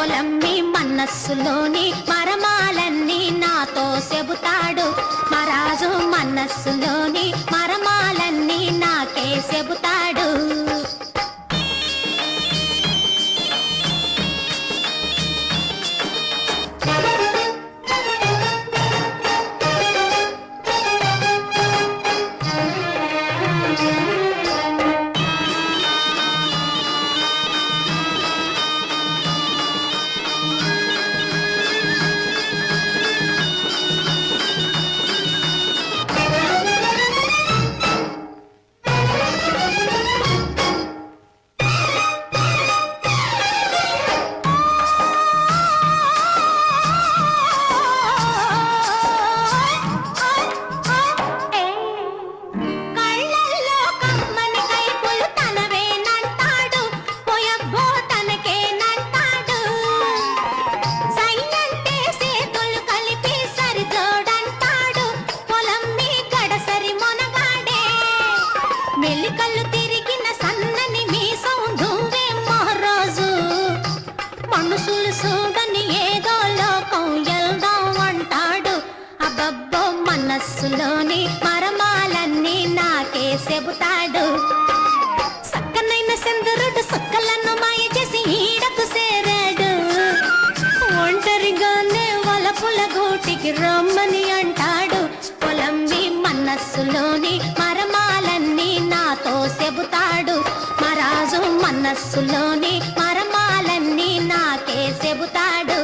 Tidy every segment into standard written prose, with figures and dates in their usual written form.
పొలమ్మి మనస్సులోని మరమాలన్నీ నాతో చెబుతాడు. మరాజు మనస్సులోని మరమాలన్నీ నాకే చెబుతాడు. మెలికల్లు తిరిగిన సన్నని మీసం దువ్వే మహారాజు. మనుషులు చూడని ఏదో లోకం వెళ్దాం అంటాడు. అబ్బబ్బో మనస్సులోని మరమాలన్నీ నాకే చెబుతాడు. సక్కనైన చంద్రుడు సుక్కలను మాయ చేసి ఈడకు చేరాడు. ఒంటరిగానే వలపుల గూటికి రమ్మని అంటాడు. పొలమ్మి మనస్సులోని మరమాలన్నీ నాతో చెబుతాడు. మరాజు మనస్సులోని మరమాలన్నీ నాకే చెబుతాడు.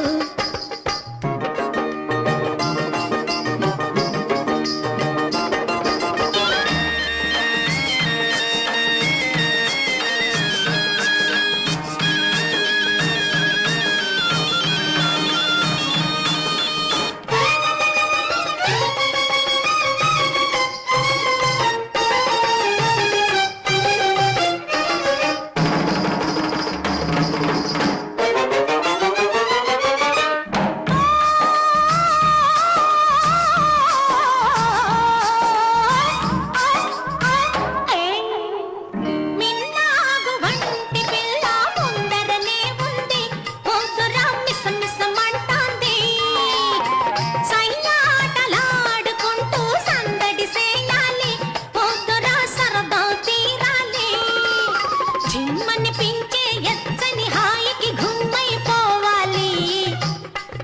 జిమ్మనిపించే ఎచ్చని హాయికి గుమ్మైపోవాలి.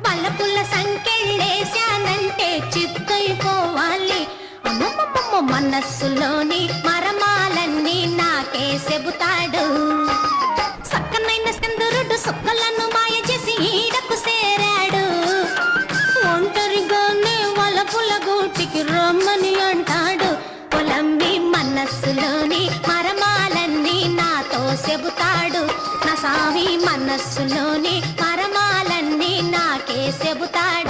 పలపుల సంకెళ్ళేశానంటే చిత్తైపోవాలి. అమ్మమ్మమ్మ మనస్సులోని మరమాలన్నీ నాకే చెబుతాడు. సక్కనైన చంద్రుడు సుక్కలను మాయ చేసి ఈడకు చేరాడు. ఒంటరిగానే వలపుల గూటికి రమ్మని అంటాడు. పొలమ్మి మనస్సులోని మరమాలన్నీ నాతో చెబుతాడు. నా సామి మనస్సులోని మరమాలన్నీ నాకే చెబుతాడు.